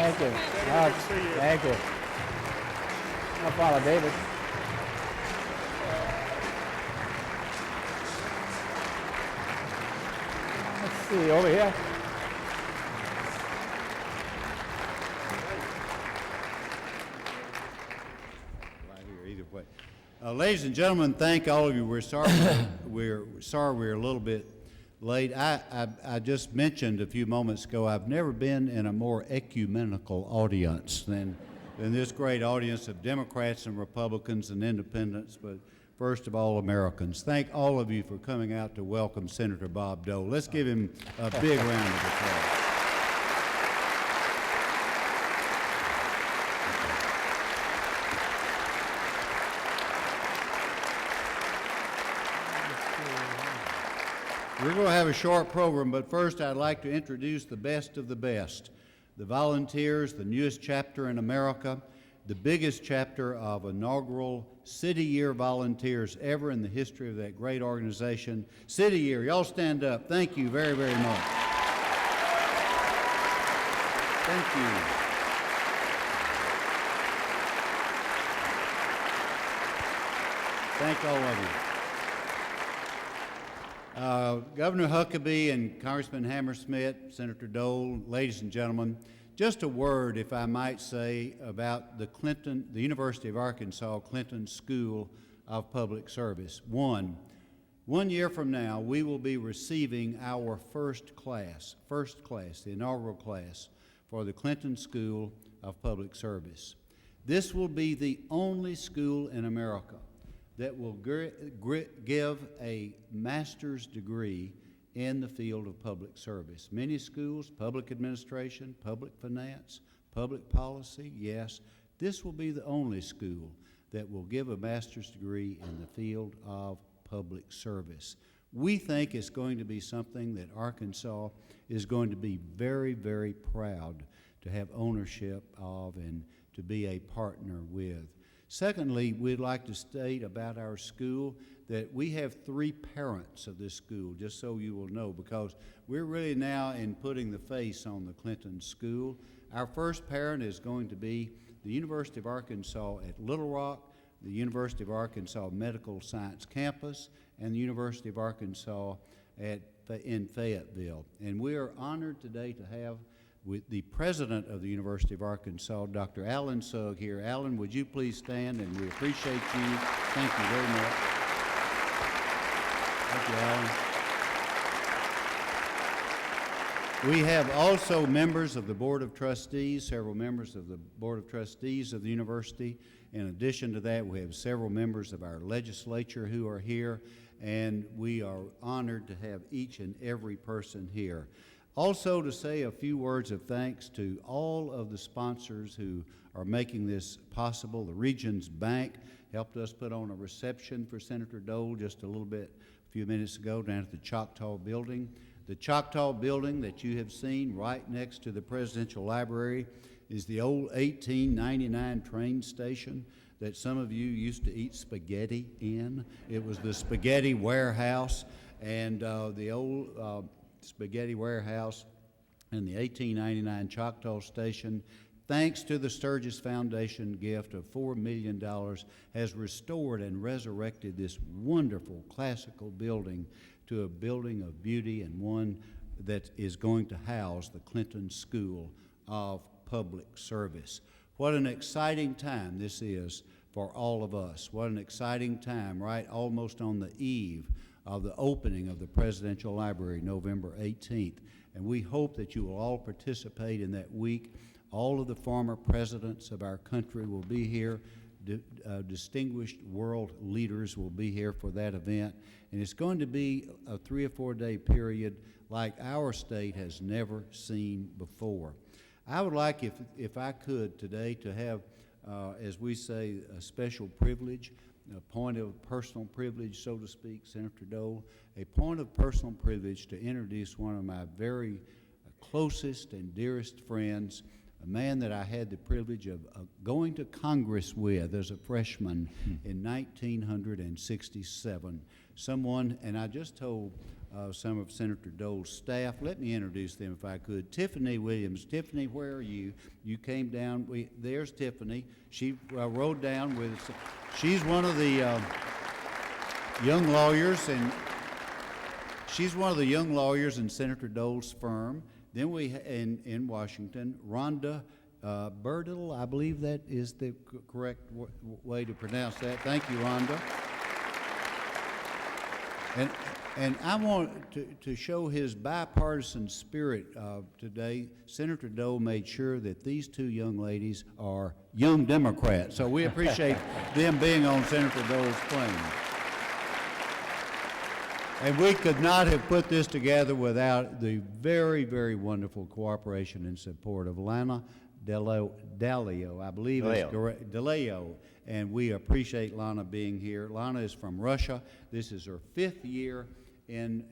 Thank you. Thank you. No problem, David. Let's see, over here. Right here, either way. Ladies and gentlemen, thank all of you. We're sorry we're a little bit late. I just mentioned a few moments ago, I've never been in a more ecumenical audience than this great audience of Democrats and Republicans and independents, but first of all, Americans. Thank all of you for coming out to welcome Senator Bob Dole. Let's give him a big round of applause. We're going to have a short program, but first I'd like to introduce the best of the best. The volunteers, the newest chapter in America, the biggest chapter of inaugural City Year volunteers ever in the history of that great organization. City Year, y'all stand up. Thank you very, very much. Thank you. Thank all of you. Governor Huckabee and Congressman Hammersmith, Senator Dole, ladies and gentlemen, just a word, if I might say, about the University of Arkansas Clinton School of Public Service. One year from now, we will be receiving our first class, the inaugural class for the Clinton School of Public Service. This will be the only school in America that will give a master's degree in the field of public service. Many schools, public administration, public finance, public policy, yes. This will be the only school that will give a master's degree in the field of public service. We think it's going to be something that Arkansas is going to be very, very proud to have ownership of and to be a partner with. Secondly, we'd like to state about our school that we have 3 parents of this school, just so you will know, because we're really now in putting the face on the Clinton School. Our first parent is going to be the University of Arkansas at Little Rock, the University of Arkansas Medical Science Campus, and the University of Arkansas in Fayetteville. And we are honored today to have with the president of the University of Arkansas, Dr. Alan Sugg here. Alan, would you please stand, and we appreciate you. Thank you very much. Thank you, Alan. We have also members of the Board of Trustees, several members of the Board of Trustees of the university. In addition to that, we have several members of our legislature who are here, and we are honored to have each and every person here. Also, to say a few words of thanks to all of the sponsors who are making this possible. The Regions Bank helped us put on a reception for Senator Dole just a few minutes ago down at the Choctaw Building. The Choctaw Building that you have seen right next to the Presidential Library is the old 1899 train station that some of you used to eat spaghetti in. It was the spaghetti warehouse, and the old spaghetti warehouse and the 1899 Choctaw Station, thanks to the Sturgis Foundation gift of $4 million, has restored and resurrected this wonderful classical building to a building of beauty and one that is going to house the Clinton School of Public Service. What an exciting time this is for all of us. What an exciting time, right almost on the eve of the opening of the Presidential Library, November 18th. And we hope that you will all participate in that week. All of the former presidents of our country will be here. Distinguished world leaders will be here for that event. And it's going to be a 3 or 4 day period like our state has never seen before. I would like, if I could today, to have, as we say, a special privilege, a point of personal privilege, so to speak, Senator Dole, a point of personal privilege to introduce one of my very closest and dearest friends, a man that I had the privilege of going to Congress with as a freshman in 1967. Someone, and I just told some of Senator Dole's staff. Let me introduce them if I could. Tiffany Williams. Tiffany, where are you? You came down. There's Tiffany. She rode down with us. She's one of the young lawyers, and she's one of the young lawyers in Senator Dole's firm. Then we, in Washington, Rhonda Burdle, I believe that is the correct way to pronounce that. Thank you, Rhonda. And I want to show his bipartisan spirit today. Senator Dole made sure that these two young ladies are young Democrats, so we appreciate them being on Senator Dole's plane. And we could not have put this together without the very, very wonderful cooperation and support of Lana Dalio, I believe it's correct, DeLeo, and we appreciate Lana being here. Lana is from Russia. This is her 5th year in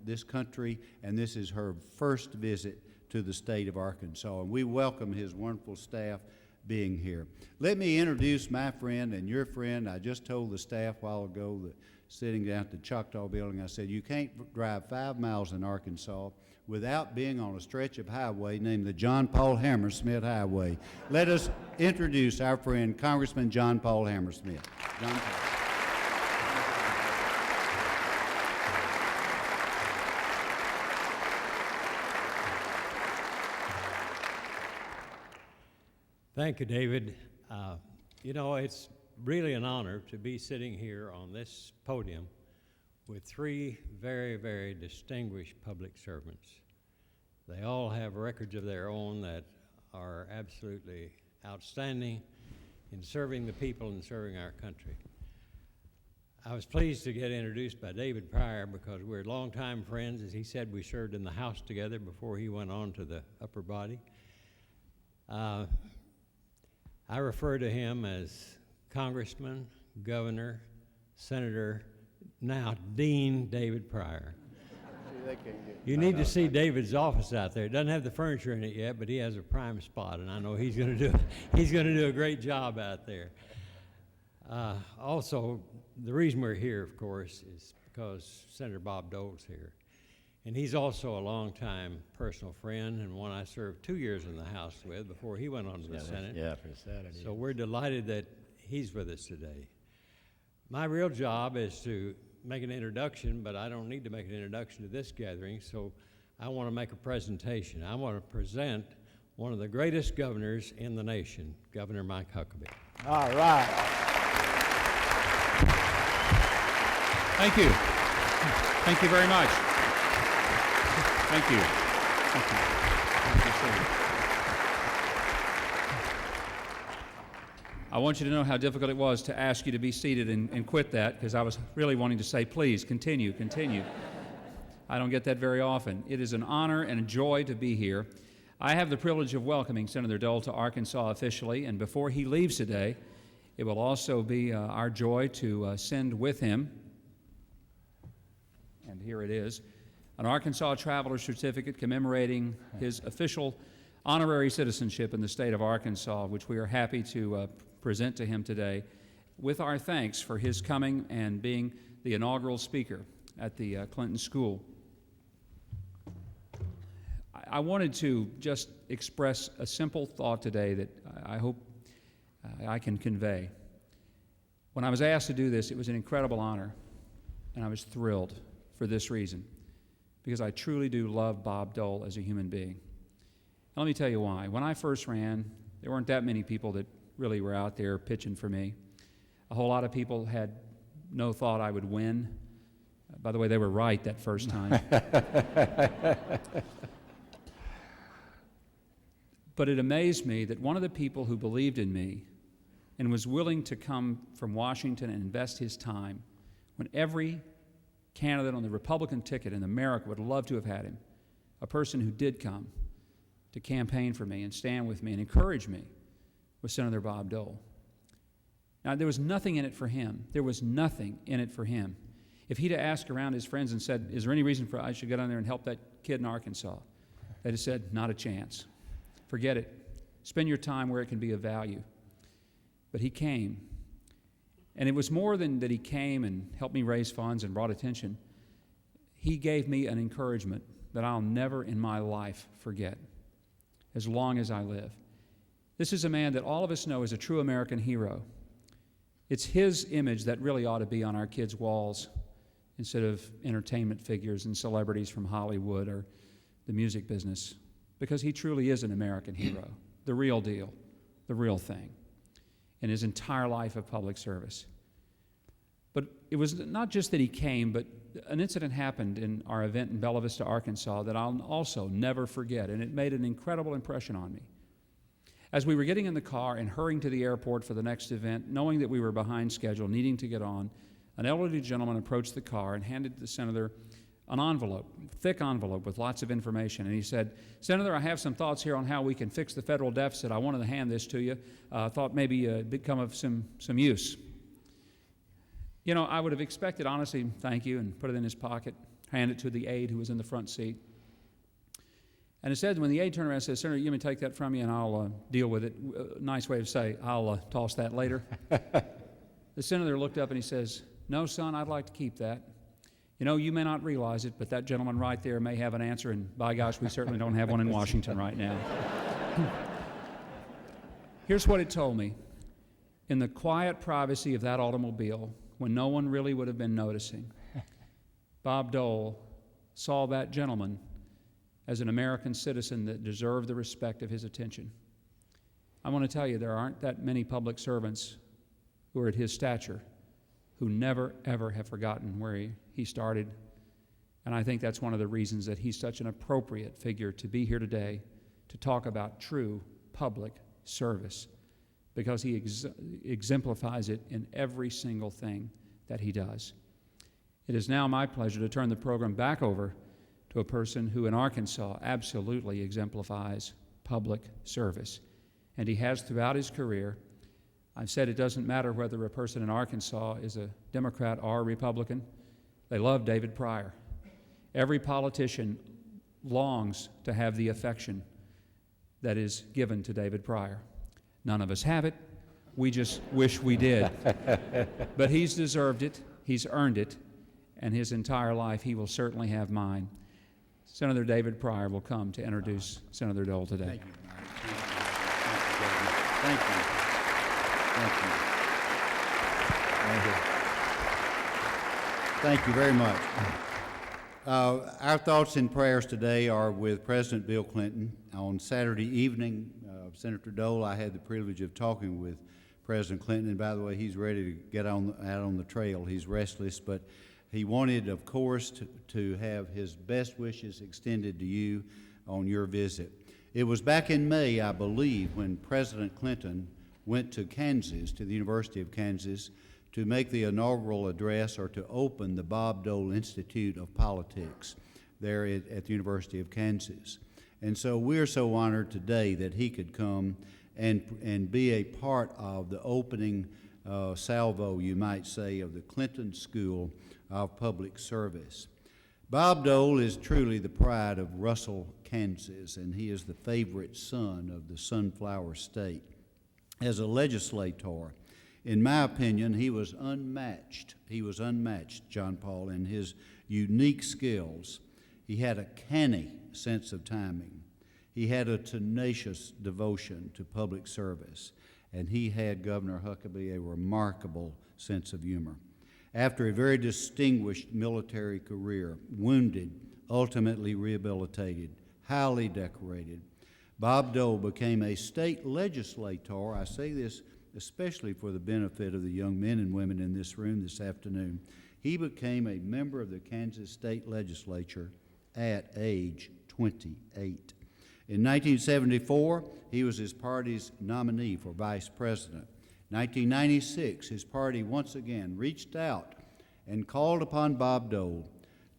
this country, and this is her first visit to the state of Arkansas, and we welcome his wonderful staff being here. Let me introduce my friend and your friend. I just told the staff a while ago that sitting down at the Choctaw Building, I said, you can't drive 5 miles in Arkansas without being on a stretch of highway named the John Paul Hammersmith Highway. Let us introduce our friend, Congressman John Paul Hammersmith. John Paul. Thank you, David. You know, it's really an honor to be sitting here on this podium with 3 very, very distinguished public servants. They all have records of their own that are absolutely outstanding in serving the people and serving our country. I was pleased to get introduced by David Pryor because we're longtime friends. As he said, we served in the House together before he went on to the upper body. I refer to him as Congressman, Governor, Senator, now Dean David Pryor. You need to see David's office out there. It doesn't have the furniture in it yet, but he has a prime spot, and I know he's going to do a great job out there. Also, the reason we're here, of course, is because Senator Bob Dole's here. And he's also a longtime personal friend and one I served 2 years in the House with before he went on to the Senate. Yeah, for Saturday. So we're delighted that he's with us today. My real job is to make an introduction, but I don't need to make an introduction to this gathering, so I want to make a presentation. I want to present one of the greatest governors in the nation, Governor Mike Huckabee. All right. Thank you. Thank you very much. Thank you. Thank you. Thank you, sir. I want you to know how difficult it was to ask you to be seated and quit that, because I was really wanting to say, please, continue, continue. I don't get that very often. It is an honor and a joy to be here. I have the privilege of welcoming Senator Dole to Arkansas officially, and before he leaves today, it will also be our joy to send with him, and here it is, an Arkansas Traveler Certificate commemorating his official honorary citizenship in the state of Arkansas, which we are happy to present to him today, with our thanks for his coming and being the inaugural speaker at the Clinton School. I wanted to just express a simple thought today that I hope I can convey. When I was asked to do this, it was an incredible honor, and I was thrilled for this reason, because I truly do love Bob Dole as a human being. And let me tell you why. When I first ran, there weren't that many people that really were out there pitching for me. A whole lot of people had no thought I would win. By the way, they were right that first time. But it amazed me that one of the people who believed in me and was willing to come from Washington and invest his time, when every candidate on the Republican ticket in America would love to have had him, a person who did come to campaign for me and stand with me and encourage me, was Senator Bob Dole. Now, there was nothing in it for him. There was nothing in it for him. If he'd have asked around his friends and said, is there any reason for I should go down there and help that kid in Arkansas? They'd have said, not a chance. Forget it. Spend your time where it can be of value. But he came. And it was more than that he came and helped me raise funds and brought attention. he gave me an encouragement that I'll never in my life forget as long as I live. This is a man that all of us know is a true American hero. It's his image that really ought to be on our kids' walls instead of entertainment figures and celebrities from Hollywood or the music business, because he truly is an American hero, the real deal, the real thing, in his entire life of public service. But it was not just that he came, but an incident happened in our event in Bella Vista, Arkansas that I'll also never forget, and it made an incredible impression on me. As we were getting in the car and hurrying to the airport for the next event, knowing that we were behind schedule, needing to get on, an elderly gentleman approached the car and handed the senator an envelope, thick envelope with lots of information. And he said, "Senator, I have some thoughts here on how we can fix the federal deficit. I wanted to hand this to you. Thought maybe it'd become of some use." You know, I would have expected, honestly, thank you, and put it in his pocket, hand it to the aide who was in the front seat. And instead, when the aide turned around and said, "Senator, you may take that from me and I'll deal with it." Nice way to say, "I'll toss that later." The senator looked up and he says, "No, son, I'd like to keep that. You know, you may not realize it, but that gentleman right there may have an answer, and by gosh, we certainly don't have one in Washington right now." Here's what it told me. In the quiet privacy of that automobile, when no one really would have been noticing, Bob Dole saw that gentleman as an American citizen that deserved the respect of his attention. I want to tell you, there aren't that many public servants who are at his stature who never, ever have forgotten where he started. And I think that's one of the reasons that he's such an appropriate figure to be here today to talk about true public service, because he exemplifies it in every single thing that he does. It is now my pleasure to turn the program back over to a person who in Arkansas absolutely exemplifies public service. And he has throughout his career. I've said it doesn't matter whether a person in Arkansas is a Democrat or a Republican. They love David Pryor. Every politician longs to have the affection that is given to David Pryor. None of us have it. We just wish we did. But he's deserved it. He's earned it. And his entire life, he will certainly have mine. Senator David Pryor will come to introduce Senator Dole today. Thank you, Mike. Thank you. Thank you. Thank you. Thank you very much. Our thoughts and prayers today are with President Bill Clinton. On Saturday evening, Senator Dole, I had the privilege of talking with President Clinton, and by the way, he's ready to get out on the trail. He's restless, but he wanted, of course, to have his best wishes extended to you on your visit. It was back in May, I believe, when President Clinton went to Kansas, to the University of Kansas, to make the inaugural address or to open the Bob Dole Institute of Politics there at the University of Kansas. And so we're so honored today that he could come and be a part of the opening salvo, you might say, of the Clinton School of Public Service. Bob Dole is truly the pride of Russell, Kansas, and he is the favorite son of the Sunflower State. As a legislator, in my opinion, he was unmatched. He was unmatched, John Paul, in his unique skills. He had a canny sense of timing. He had a tenacious devotion to public service, and he had, Governor Huckabee, a remarkable sense of humor. After a very distinguished military career, wounded, ultimately rehabilitated, highly decorated, Bob Dole became a state legislator. I say this especially for the benefit of the young men and women in this room this afternoon. He became a member of the Kansas State Legislature at age 28. In 1974, he was his party's nominee for vice president. 1996, his party once again reached out and called upon Bob Dole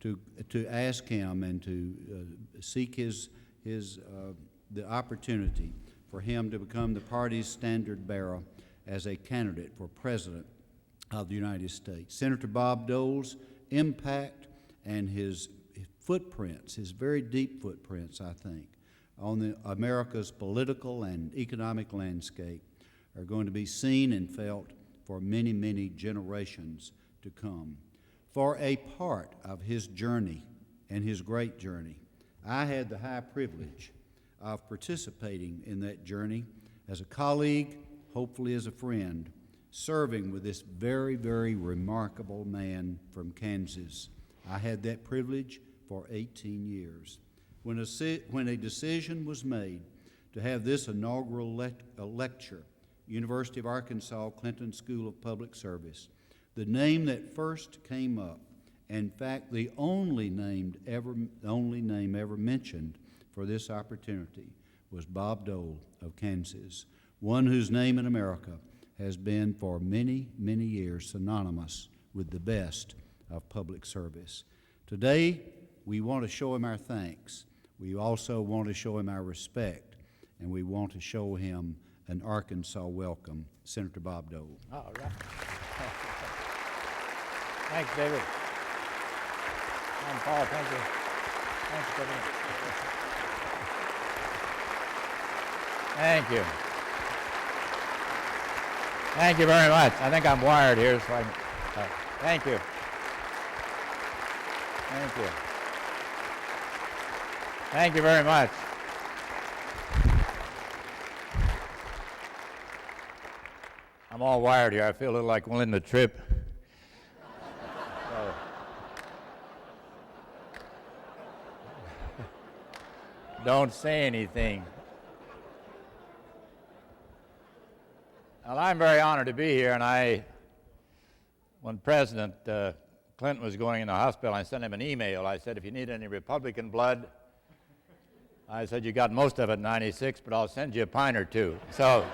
to ask him and to seek the opportunity for him to become the party's standard bearer as a candidate for president of the United States. Senator Bob Dole's impact and his footprints, his very deep footprints, I think, on America's political and economic landscape are going to be seen and felt for many, many generations to come. For a part of his journey and his great journey. I had the high privilege of participating in that journey as a colleague, hopefully as a friend, serving with this very, very remarkable man from Kansas. I had that privilege for 18 years. When a decision was made to have this inaugural lecture, University of Arkansas Clinton School of Public Service, the name that first came up, in fact, the only name ever mentioned for this opportunity, was Bob Dole of Kansas, one whose name in America has been for many, many years synonymous with the best of public service. Today, we want to show him our thanks. We also want to show him our respect, and we want to show him an Arkansas welcome. Senator Bob Dole. All right. Thanks, David. And Paul, thank you. Thanks, David. Thank you. Thank you very much. I think I'm wired here, so I can, thank you. Thank you. Thank you very much. I'm all wired here. I feel a little like winning the trip. So. Don't say anything. Well, I'm very honored to be here, and when President Clinton was going in the hospital, I sent him an email. I said, if you need any Republican blood, I said, you got most of it in '96, but I'll send you a pint or two. So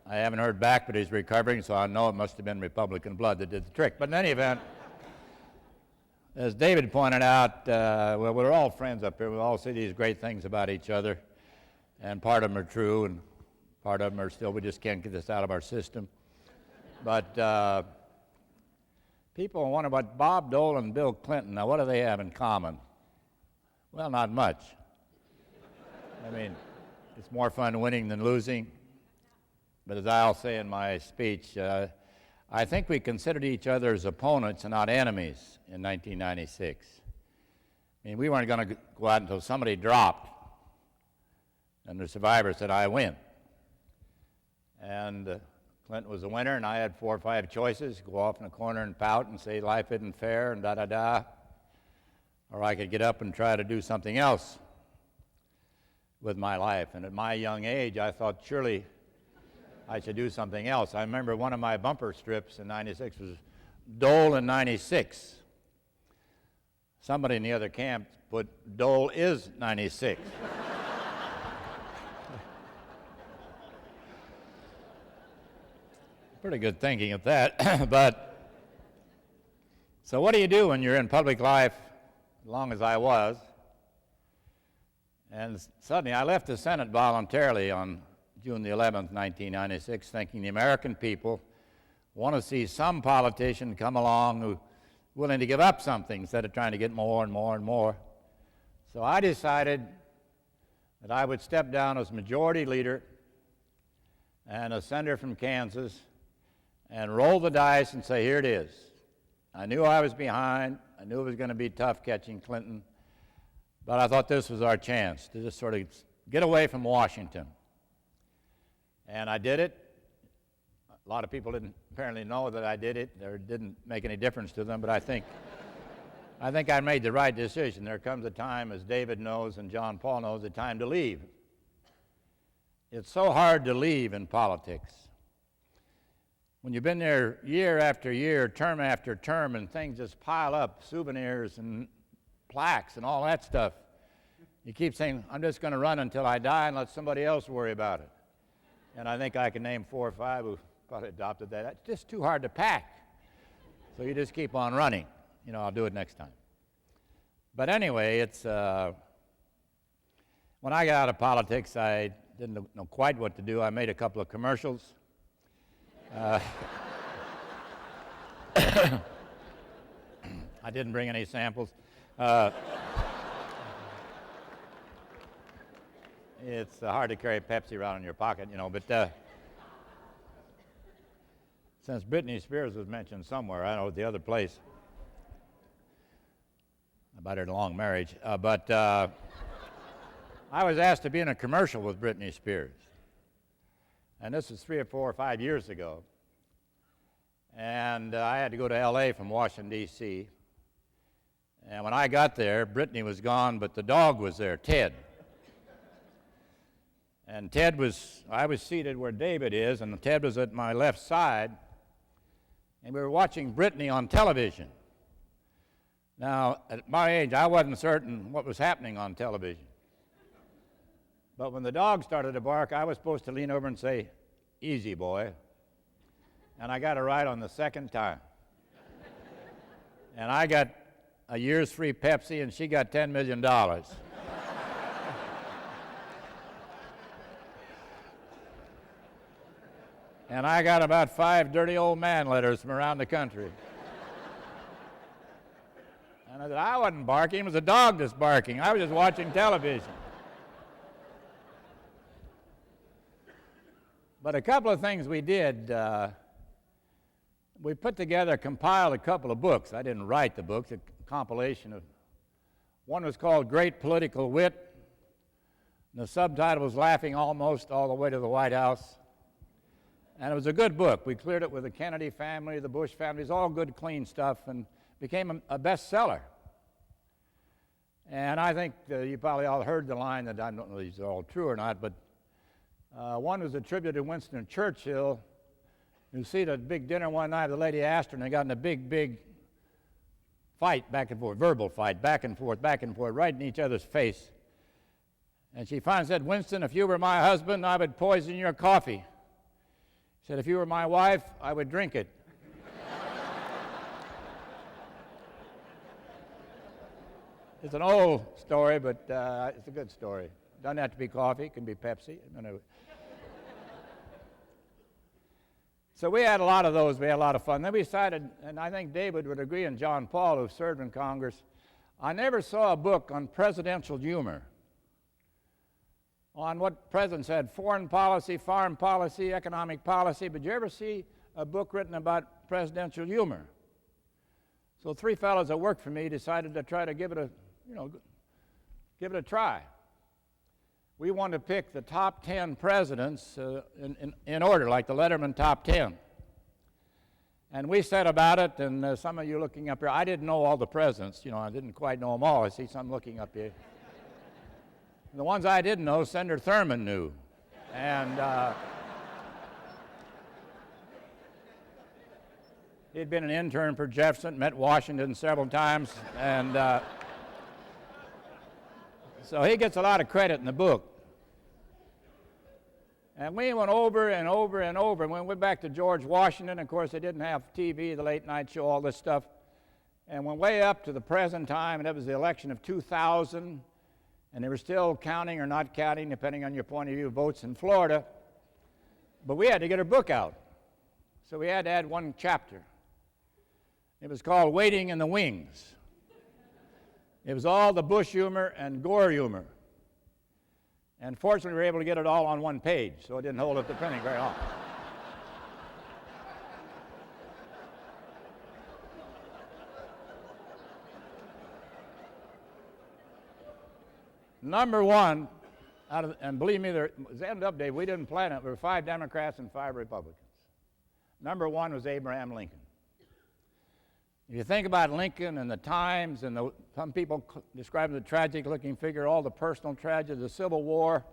I haven't heard back, but he's recovering, so I know it must have been Republican blood that did the trick. But in any event, as David pointed out, well, we're all friends up here. We all say these great things about each other, and part of them are true, and part of them are still, we just can't get this out of our system. But people wonder about Bob Dole and Bill Clinton. Now, what do they have in common? Well, not much. I mean, it's more fun winning than losing. But as I'll say in my speech, I think we considered each other as opponents and not enemies in 1996. I mean, we weren't going to go out until somebody dropped, and the survivor said, I win. And Clinton was a winner, and I had 4 or 5 choices: go off in a corner and pout and say life isn't fair and da-da-da, or I could get up and try to do something else with my life. And at my young age, I thought surely I should do something else. I remember one of my bumper strips in '96 was Dole in '96. Somebody in the other camp put Dole is '96. Pretty good thinking at that. But so what do you do when you're in public life, as long as I was? And suddenly I left the Senate voluntarily on June the 11th, 1996, thinking the American people want to see some politician come along who's willing to give up something instead of trying to get more and more and more. So I decided that I would step down as majority leader and a senator from Kansas and roll the dice and say, here it is. I knew I was behind. I knew it was going to be tough catching Clinton. But I thought this was our chance to just sort of get away from Washington. And I did it. A lot of people didn't apparently know that I did it, or it didn't make any difference to them, but I think I made the right decision. There comes a time, as David knows and John Paul knows, a time to leave. It's so hard to leave in politics. When you've been there year after year, term after term, and things just pile up, souvenirs and plaques and all that stuff, you keep saying, I'm just going to run until I die and let somebody else worry about it. And I think I can name 4 or 5 who probably adopted that. It's just too hard to pack. So you just keep on running. You know, I'll do it next time. But anyway, it's when I got out of politics, I didn't know quite what to do. I made a couple of commercials. I didn't bring any samples. It's hard to carry Pepsi around in your pocket, you know, but since Britney Spears was mentioned somewhere, I don't know the other place. about her long marriage. But I was asked to be in a commercial with Britney Spears. And this was 3 or 4 or 5 years ago. And I had to go to L.A. from Washington, D.C. And when I got there, Britney was gone, but the dog was there, Ted. And I was seated where David is, and Ted was at my left side, and we were watching Britney on television. Now, at my age, I wasn't certain what was happening on television. But when the dog started to bark, I was supposed to lean over and say, "Easy, boy." And I got it right on the second time. And I got a year's free Pepsi, and she got $10 million. And I got about 5 dirty old man letters from around the country. And I said, I wasn't barking, it was a dog that's barking. I was just watching television. But a couple of things we did, we compiled a couple of books. I didn't write the books, a compilation of, one was called Great Political Wit, and the subtitle was Laughing Almost All the Way to the White House. And it was a good book. We cleared it with the Kennedy family, the Bush family. It's all good, clean stuff, and became a bestseller. And I think you probably all heard the line that I don't know if these are all true or not, but one was attributed to Winston Churchill, who seated at a big dinner one night. The lady asked her, and they got in a big fight, back and forth, verbal fight, back and forth, right in each other's face. And she finally said, "Winston, if you were my husband, I would poison your coffee." He said, "If you were my wife, I would drink it." It's an old story, but it's a good story. Doesn't have to be coffee, it can be Pepsi. So we had a lot of those, we had a lot of fun. Then we decided, and I think David would agree, and John Paul, who served in Congress, I never saw a book on presidential humor, on what presidents had, foreign policy, economic policy, but did you ever see a book written about presidential humor? So 3 fellows that worked for me decided to try to give it a try. We wanted to pick the top 10 presidents in order, like the Letterman top 10. And we set about it, and some of you looking up here, I didn't know all the presidents. I didn't quite know them all. I see some looking up here. The ones I didn't know, Senator Thurman knew. And he'd been an intern for Jefferson, met Washington several times, and so he gets a lot of credit in the book. And we went over and over and over, and we went back to George Washington. Of course, they didn't have TV, the late night show, all this stuff. And went way up to the present time, and it was the election of 2000, and they were still counting or not counting, depending on your point of view, votes in Florida. But we had to get our book out. So we had to add one chapter. It was called Waiting in the Wings. It was all the Bush humor and Gore humor. And fortunately, we were able to get it all on one page, so it didn't hold up the printing very long. Number one, and believe me, there was end up, Dave, we didn't plan it. There were 5 Democrats and 5 Republicans. Number one was Abraham Lincoln. If you think about Lincoln and the times, and some people describe him as a tragic-looking figure, all the personal tragedy, the Civil War,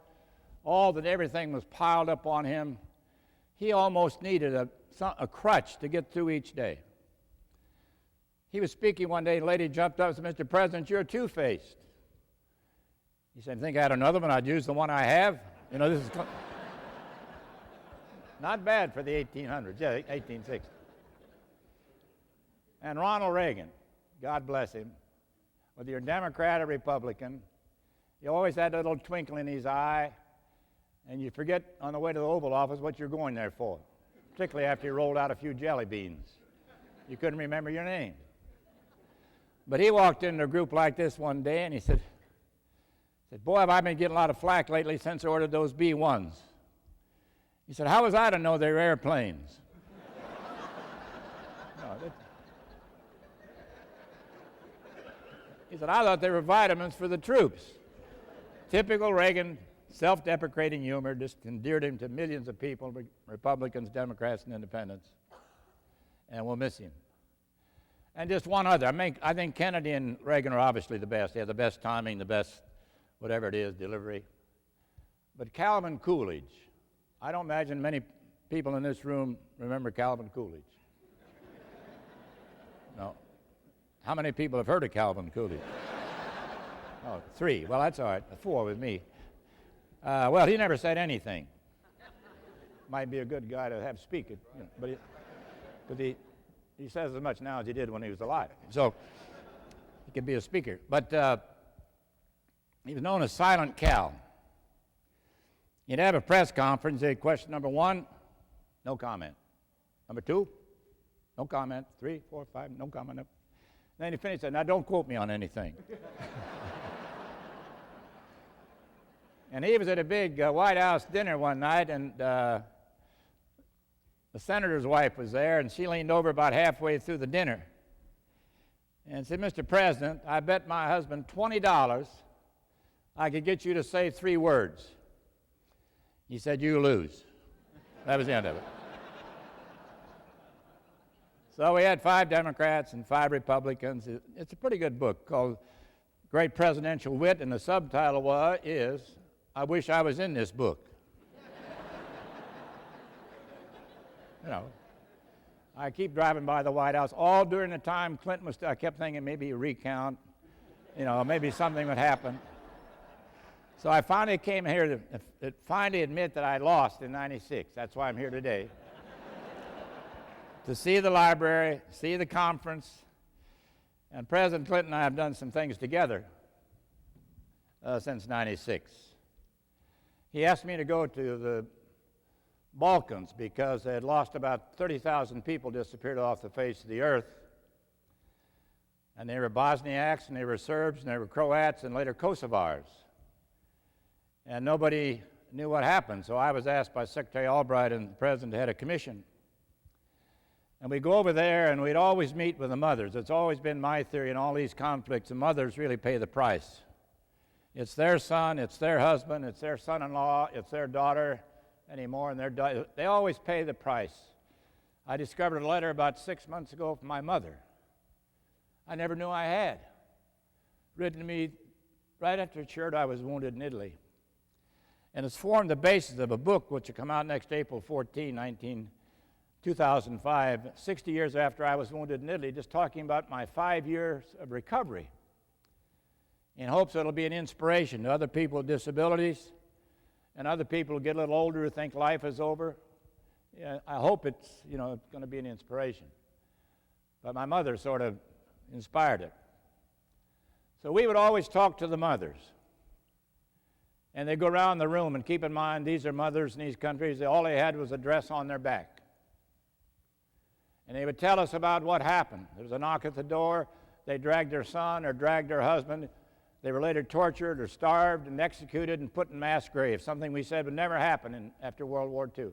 everything was piled up on him. He almost needed a crutch to get through each day. He was speaking one day, and a lady jumped up and said, "Mr. President, you're two-faced." He said, "Think I had another one? I'd use the one I have." This is not bad for the 1800s, 1860s. And Ronald Reagan, God bless him, whether you're a Democrat or Republican, he always had that little twinkle in his eye, and you forget on the way to the Oval Office what you're going there for, particularly after you rolled out a few jelly beans. You couldn't remember your name. But he walked into a group like this one day, and he said, "Boy, have I been getting a lot of flack lately since I ordered those B-1s." He said, "How was I to know they were airplanes?" He said, I thought they were vitamins for the troops. Typical Reagan self-deprecating humor just endeared him to millions of people, Republicans, Democrats, and Independents. And we'll miss him. And just one other. I think Kennedy and Reagan are obviously the best. They have the best timing, the best whatever it is, delivery. But Calvin Coolidge, I don't imagine many people in this room remember Calvin Coolidge. No. How many people have heard of Calvin Coolidge? Oh, 3. Well, that's all right. 4 with me. Well, he never said anything. Might be a good guy to have speak it, you know, but he says as much now as he did when he was alive. So he could be a speaker. But he was known as Silent Cal. You'd have a press conference, say, question number 1, no comment. Number 2, no comment. 3, 4, 5, no comment. Then he finished, said, now don't quote me on anything. And he was at a big White House dinner one night, and the senator's wife was there, and she leaned over about halfway through the dinner and said, Mr. President, I bet my husband $20 I could get you to say 3 words. He said, you lose. That was the end of it. So we had 5 Democrats and 5 Republicans. It's a pretty good book called Great Presidential Wit, and the subtitle is, I wish I was in this book. You know, I keep driving by the White House all during the time Clinton was, I kept thinking maybe a recount, you know, maybe something would happen. So I finally came here to finally admit that I lost in '96. That's why I'm here today. To see the library, see the conference, and President Clinton and I have done some things together since '96. He asked me to go to the Balkans because they had lost about 30,000 people, disappeared off the face of the earth. And they were Bosniaks, and they were Serbs, and they were Croats, and later Kosovars. And nobody knew what happened, so I was asked by Secretary Albright and the President to head a commission. And we go over there, and we'd always meet with the mothers. It's always been my theory in all these conflicts, the mothers really pay the price. It's their son, it's their husband, it's their son-in-law, it's their daughter anymore, and they always pay the price. I discovered a letter about 6 months ago from my mother. I never knew I had. Written to me right after church I was wounded in Italy. And it's formed the basis of a book which will come out next April 14, 2005, 60 years after I was wounded in Italy, just talking about my 5 years of recovery in hopes that it'll be an inspiration to other people with disabilities and other people who get a little older who think life is over. Yeah, I hope it's going to be an inspiration. But my mother sort of inspired it. So we would always talk to the mothers. And they'd go around the room, and keep in mind, these are mothers in these countries. All they had was a dress on their back. And they would tell us about what happened. There was a knock at the door. They dragged their son or dragged their husband. They were later tortured or starved and executed and put in mass graves, something we said would never happen after World War II.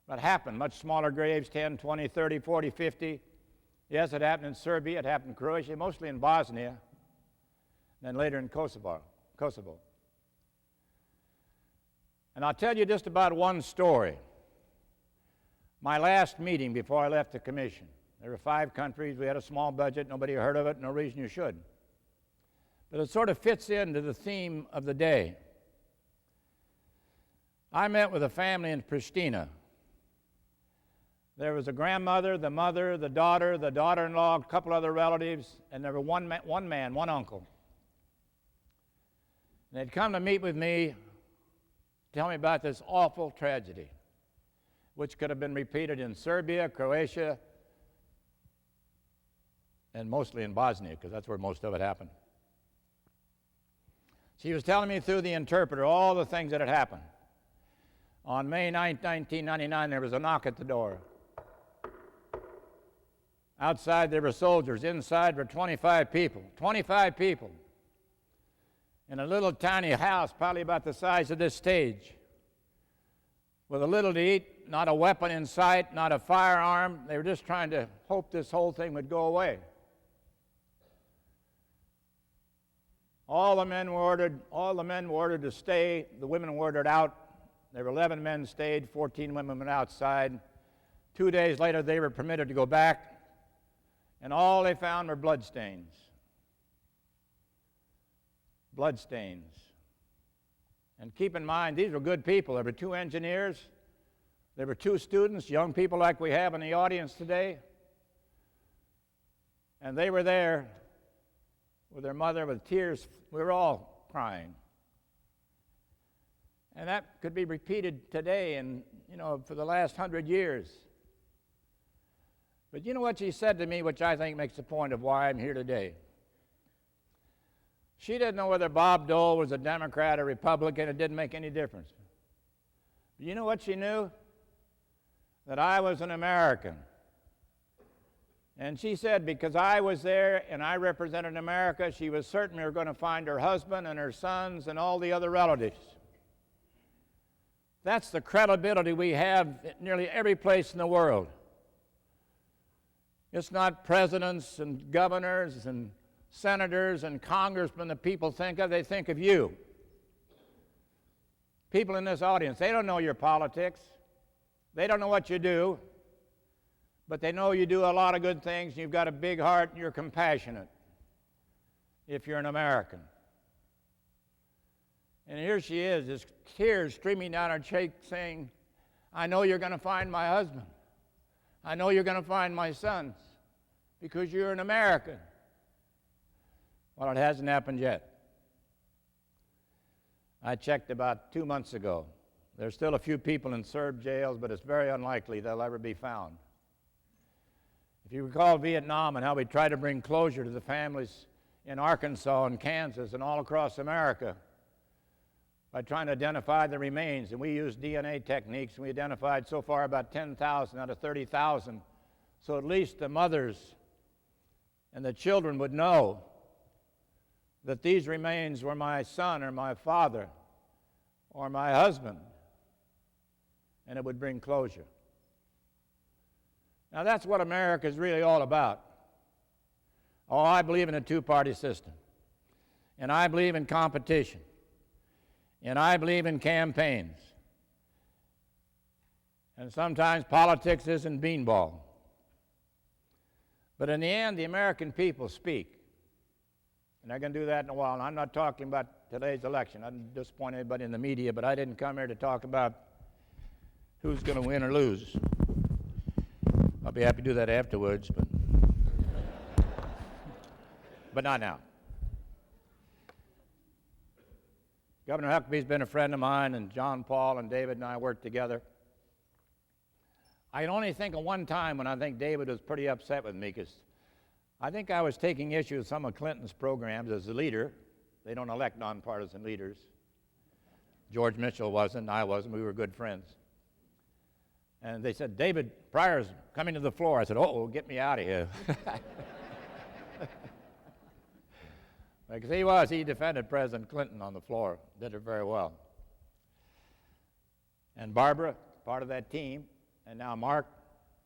But happened, much smaller graves, 10, 20, 30, 40, 50. Yes, it happened in Serbia, it happened in Croatia, mostly in Bosnia, then later in Kosovo. And I'll tell you just about one story. My last meeting before I left the commission. There were 5 countries, we had a small budget, nobody heard of it, no reason you should. But it sort of fits into the theme of the day. I met with a family in Pristina. There was a grandmother, the mother, the daughter-in-law, a couple other relatives, and there were one uncle. And they'd come to meet with me, tell me about this awful tragedy, which could have been repeated in Serbia, Croatia, and mostly in Bosnia, because that's where most of it happened. She was telling me through the interpreter all the things that had happened. On May 9, 1999, there was a knock at the door. Outside, there were soldiers. Inside were 25 people. 25 people. In a little tiny house, probably about the size of this stage. With a little to eat, not a weapon in sight, not a firearm. They were just trying to hope this whole thing would go away. All the men were ordered to stay. The women were ordered out. There were 11 men stayed, 14 women went outside. 2 days later, they were permitted to go back, and all they found were bloodstains. Bloodstains. And keep in mind, these were good people. There were 2 engineers. There were 2 students, young people like we have in the audience today. And they were there with their mother with tears. We were all crying. And that could be repeated today and, for the last 100 years. But you know what she said to me, which I think makes the point of why I'm here today? She didn't know whether Bob Dole was a Democrat or Republican. It didn't make any difference. But you know what she knew? That I was an American. And she said because I was there and I represented America, she was certain we were going to find her husband and her sons and all the other relatives. That's the credibility we have at nearly every place in the world. It's not presidents and governors and senators and congressmen that people think of. They think of you. People in this audience, they don't know your politics. They don't know what you do. But they know you do a lot of good things, and you've got a big heart, and you're compassionate if you're an American. And here she is, just tears streaming down her cheek saying, I know you're going to find my husband. I know you're going to find my sons because you're an American. Well, it hasn't happened yet. I checked about 2 months ago. There's still a few people in Serb jails, but it's very unlikely they'll ever be found. If you recall Vietnam and how we tried to bring closure to the families in Arkansas and Kansas and all across America by trying to identify the remains, and we used DNA techniques, and we identified so far about 10,000 out of 30,000, so at least the mothers and the children would know that these remains were my son or my father or my husband, and it would bring closure. Now that's what America is really all about. Oh, I believe in a two-party system, and I believe in competition, and I believe in campaigns. And sometimes politics isn't beanball. But in the end, the American people speak. And they're going to do that in a while. And I'm not talking about today's election. I didn't disappoint anybody in the media, but I didn't come here to talk about who's going to win or lose. I'll be happy to do that afterwards, but not now. Governor Huckabee's been a friend of mine, and John Paul and David and I worked together. I can only think of one time when I think David was pretty upset with me, because I think I was taking issue with some of Clinton's programs as a leader. They don't elect nonpartisan leaders. George Mitchell wasn't, I wasn't. We were good friends. And they said, David Pryor's coming to the floor. I said, oh, get me out of here. Because he defended President Clinton on the floor, did it very well. And Barbara, part of that team, and now Mark,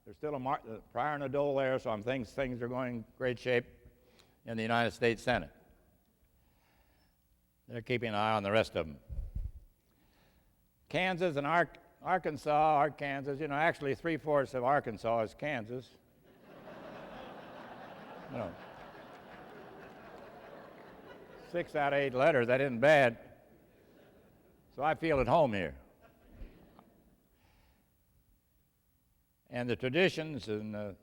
there's still a Pryor and a Dole there, so things are going great shape in the United States Senate. They're keeping an eye on the rest of them. Kansas and Arkansas, actually 3/4 of Arkansas is Kansas. You know, 6 out of 8 letters, that isn't bad. So I feel at home here. And the traditions in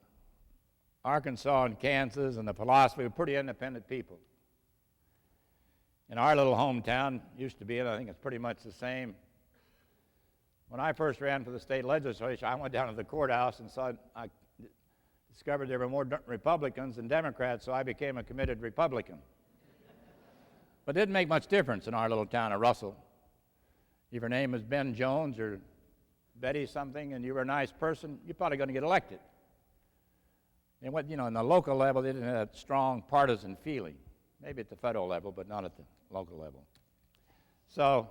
Arkansas and Kansas and the philosophy were pretty independent people. In our little hometown, used to be, and I think it's pretty much the same. When I first ran for the state legislature, I went down to the courthouse and I discovered there were more Republicans than Democrats, so I became a committed Republican. But it didn't make much difference in our little town of Russell. If your name is Ben Jones or Betty something and you were a nice person, you're probably going to get elected. And in the local level, they didn't have that strong partisan feeling. Maybe at the federal level, but not at the local level. So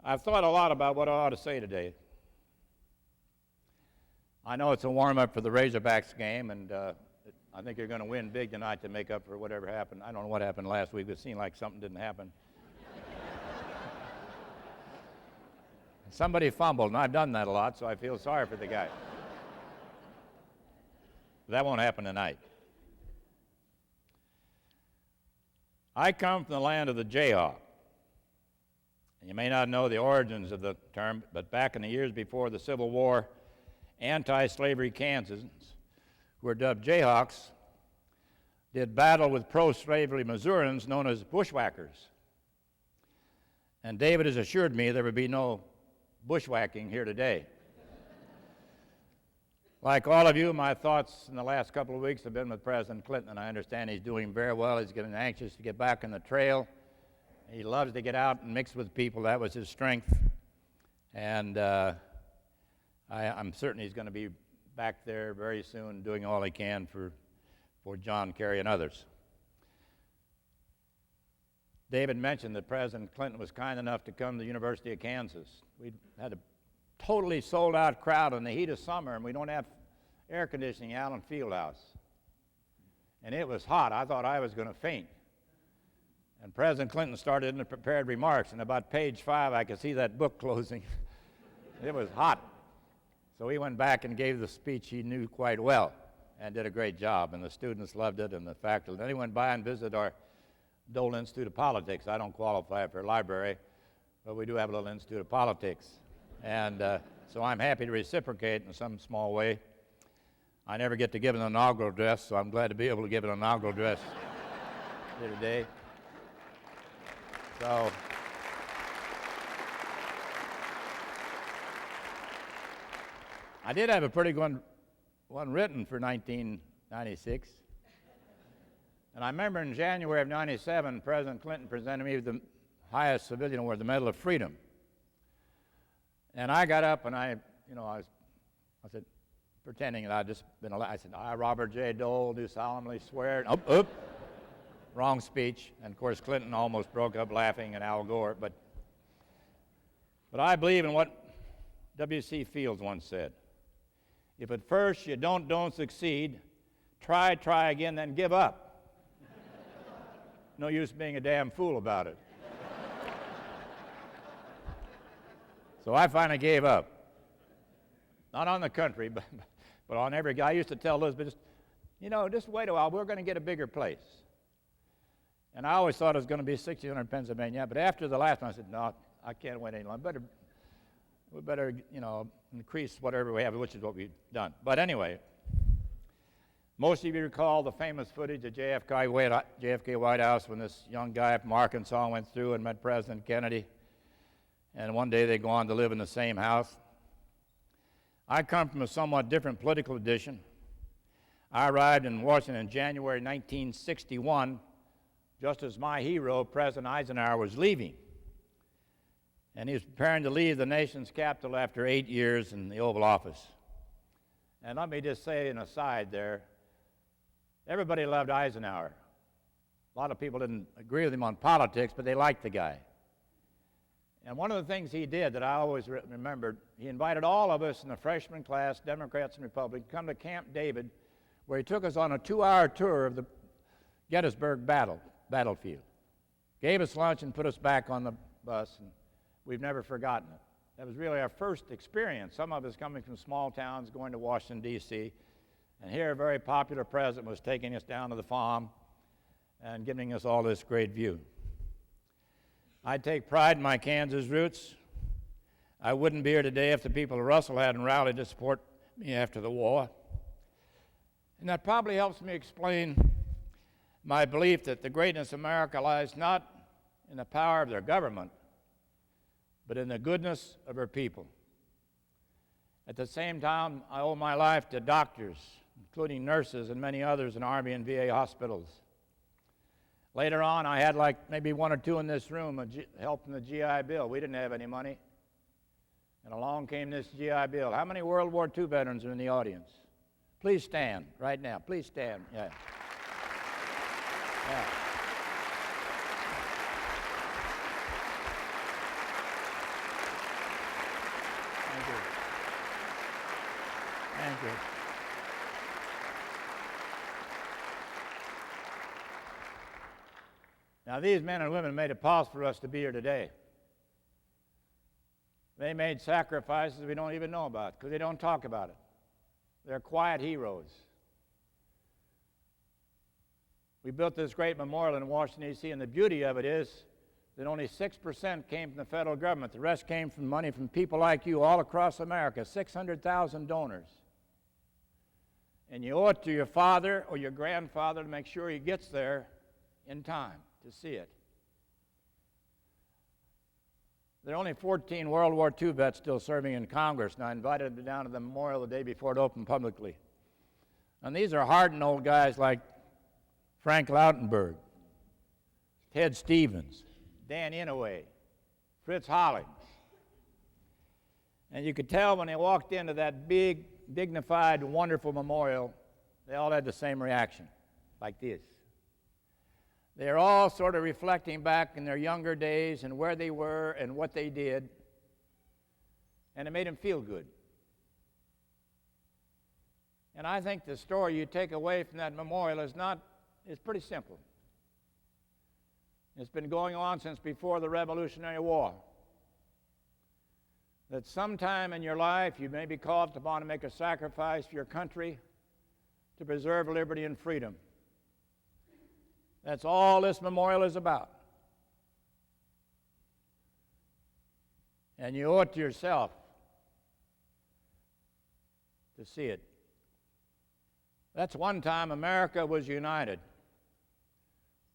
I've thought a lot about what I ought to say today. I know it's a warm-up for the Razorbacks game, and I think you're going to win big tonight to make up for whatever happened. I don't know what happened last week. It seemed like something didn't happen. Somebody fumbled, and I've done that a lot, so I feel sorry for the guy. That won't happen tonight. I come from the land of the Jayhawk. You may not know the origins of the term, but back in the years before the Civil War, anti-slavery Kansans, who were dubbed Jayhawks, did battle with pro-slavery Missourians known as bushwhackers. And David has assured me there would be no bushwhacking here today. Like all of you, my thoughts in the last couple of weeks have been with President Clinton, and I understand he's doing very well. He's getting anxious to get back on the trail. He loves to get out and mix with people. That was his strength. And I'm certain he's going to be back there very soon doing all he can for John Kerry and others. David mentioned that President Clinton was kind enough to come to the University of Kansas. We had a totally sold-out crowd in the heat of summer, and we don't have air conditioning out in Fieldhouse. And it was hot. I thought I was going to faint. And President Clinton started in the prepared remarks, and about page 5, I could see that book closing. It was hot. So he went back and gave the speech he knew quite well and did a great job, and the students loved it, and the faculty. Then he went by and visited our Dole Institute of Politics. I don't qualify for a library, but we do have a little Institute of Politics. And so I'm happy to reciprocate in some small way. I never get to give an inaugural address, so I'm glad to be able to give an inaugural address here today. So I did have a pretty good one written for 1996. And I remember in January of 97, President Clinton presented me with the highest civilian award, the Medal of Freedom. And I got up and I said, pretending that I'd just been elected, I said, I, Robert J. Dole, do solemnly swear. Wrong speech. And of course, Clinton almost broke up laughing, and Al Gore. But I believe in what W.C. Fields once said. If at first you don't succeed, try again, then give up. No use being a damn fool about it. So I finally gave up. Not on the country, but on every guy. I used to tell Elizabeth, just wait a while, we're going to get a bigger place. And I always thought it was going to be 1,600 Pennsylvania, but after the last one, I said, no, I can't wait any longer. We better, increase whatever we have, which is what we've done. But anyway, most of you recall the famous footage at JFK White House when this young guy from Arkansas went through and met President Kennedy. And one day they go on to live in the same house. I come from a somewhat different political edition. I arrived in Washington in January 1961, just as my hero, President Eisenhower, was leaving. And he was preparing to leave the nation's capital after 8 years in the Oval Office. And let me just say an aside there, everybody loved Eisenhower. A lot of people didn't agree with him on politics, but they liked the guy. And one of the things he did that I always remembered, he invited all of us in the freshman class, Democrats and Republicans, to come to Camp David, where he took us on a 2-hour tour of the Gettysburg battlefield. Gave us lunch and put us back on the bus, and we've never forgotten it. That was really our first experience, some of us coming from small towns going to Washington, D.C., and here a very popular president was taking us down to the farm and giving us all this great view. I take pride in my Kansas roots. I wouldn't be here today if the people of Russell hadn't rallied to support me after the war. And that probably helps me explain my belief that the greatness of America lies not in the power of their government, but in the goodness of her people. At the same time, I owe my life to doctors, including nurses and many others in Army and VA hospitals. Later on, I had like maybe 1 or 2 in this room helping the GI Bill. We didn't have any money. And along came this GI Bill. How many World War II veterans are in the audience? Please stand right now. Please stand. Yeah. Yeah. Thank you. Thank you. Now, these men and women made it possible for us to be here today. They made sacrifices we don't even know about because they don't talk about it. They're quiet heroes. We built this great memorial in Washington, D.C., and the beauty of it is that only 6% came from the federal government. The rest came from money from people like you all across America, 600,000 donors. And you owe it to your father or your grandfather to make sure he gets there in time to see it. There are only 14 World War II vets still serving in Congress, and I invited them down to the memorial the day before it opened publicly. And these are hardened old guys like Frank Lautenberg, Ted Stevens, Dan Inouye, Fritz Hollings. And you could tell when they walked into that big, dignified, wonderful memorial, they all had the same reaction, like this. They're all sort of reflecting back in their younger days and where they were and what they did, and it made them feel good. And I think the story you take away from that memorial is pretty simple. It's been going on since before the Revolutionary War. That sometime in your life you may be called upon to make a sacrifice for your country to preserve liberty and freedom. That's all this memorial is about. And you owe it to yourself to see it. That's one time America was united.